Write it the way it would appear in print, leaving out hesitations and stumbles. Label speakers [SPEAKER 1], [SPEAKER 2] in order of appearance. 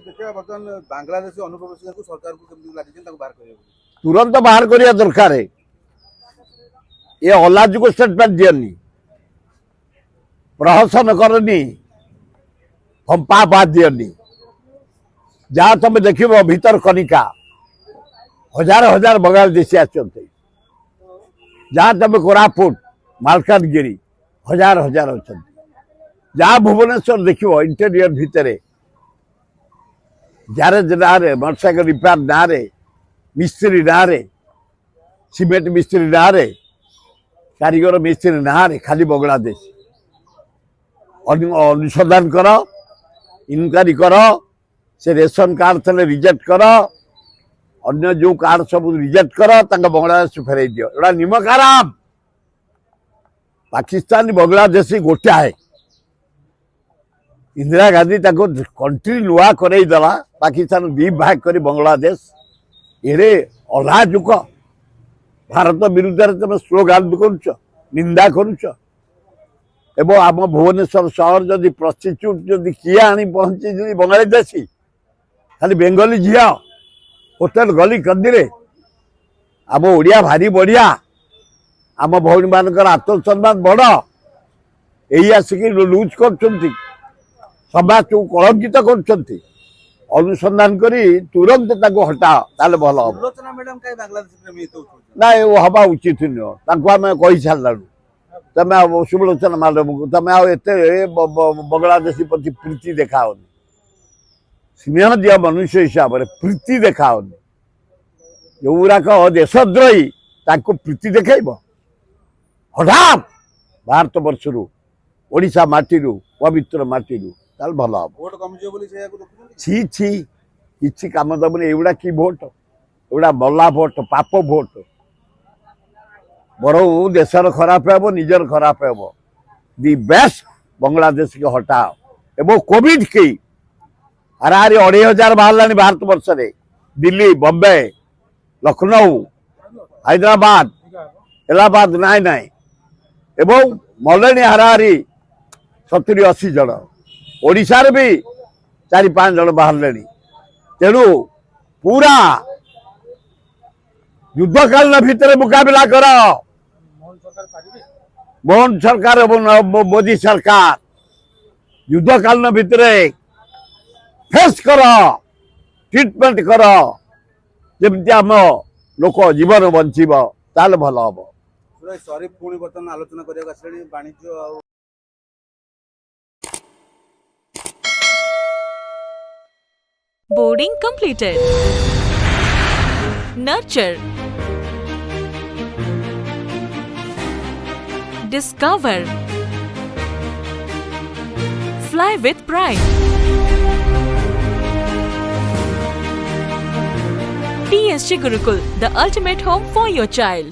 [SPEAKER 1] देखिए बर्तमान बांग्लादेश अनुप्रवेश को सरकार को केମିତି ଲାଗିଛି ତାକୁ ବାହାର କରିବାକୁ
[SPEAKER 2] तुरंत बाहर करिया दरकार है। ये अलाज को स्टेटमेंट दियनी प्रहसन करनी फंपा बात दियनी जहाँ तुम देख भीतर कनिका हजार हजार बांग्लादेशी आसते जहाँ तुम कोरापुट मालकानगिरी हजार हजार अच्छा जहाँ भुवनेश्वर देख इंटेरियर भितर ग्यारेज ना मोटरसाइकेल रिपेयर ना मिस्त्री ना सीमेंट मिस्त्री ना कारीगर मिस्त्री ना खाली बांग्लादेश अनुसंधान कर इनक्वारी कर से रेशन कार्ड थे रिजेक्ट कर अन्य जो कार्ड सब रिजेक्ट कर बांग्लादेश फेरई दियो एटा निमक आराम पाकिस्तान बांग्लादेशी गोटा है इंदिरा गांधी कंट्री नुआ करईदेला पाकिस्तान दी भाग कर बांग्लादेश ये अलाजुक भारत विरुद्ध तुम स्लोगान करुच निंदा करुच एवं आम भुवनेश्वर सहर जदि प्रस्टिट्यूट जदि किए आनी पहुंची बांग्लादेशी खाली बेंगली झील होटेल गली कंदी आम ओडिया भारी बढ़िया आम भौणी मान आत्मसम्मान बड़ यही आसिक लुज कर समाज को कलंकित कर अनुसंधान करी तुरंत हटाओ ताले भल हम
[SPEAKER 1] सुलोचना मैडम कहीं बांग्लादेश प्रेमी तो
[SPEAKER 2] ना वो हवा उचित नुह आम कही सारू तमें सुलोचना मैडम को तमें एत बांग्लादेशी प्रति प्रीति देखाओनी स्नेह दिया मनुष्य हिसाब से प्रीति देखाओनी जो गुराक देशद्रोही प्रीति देखेब हठात भारत वर्षरू ओडिशा माटीरू पवित्र माटीरू ताल भल हम
[SPEAKER 1] वोट कमिजियो बोली से याको देखुछन
[SPEAKER 2] छी छी किसी काम दबनी एगुड़ा कि भोट एगुड़ा मल्ला भोट पाप भोट बरं देशर खराब हेब निजर खराब हेब दि बेस्ट बांग्लादेश के हटाओ एवं कोविड की हाराहारी 2,500 बाहर भारत वर्ष रे दिल्ली बम्बे लखनऊ हैदराबाद इलाहाबाद नाई नाई एवं मलेनी हाराहारी 70-80 जन ओडिशार भी 4-5 जन बाहर तेणु पूरा युद्धकालीन भितर मुकाबला कर मोहन सरकार एवं मोदी सरकार युद्धकालीन भितर फेस कर ट्रिटमेंट कर जमी आम लोक जीवन बंचब ताल भल हम
[SPEAKER 1] सॉरी पुणी बर्तमान आलोचना करने आसले वाणिज्य
[SPEAKER 3] Boarding completed. Nurture. Discover. Fly with pride. TSG Gurukul, the ultimate home for your child.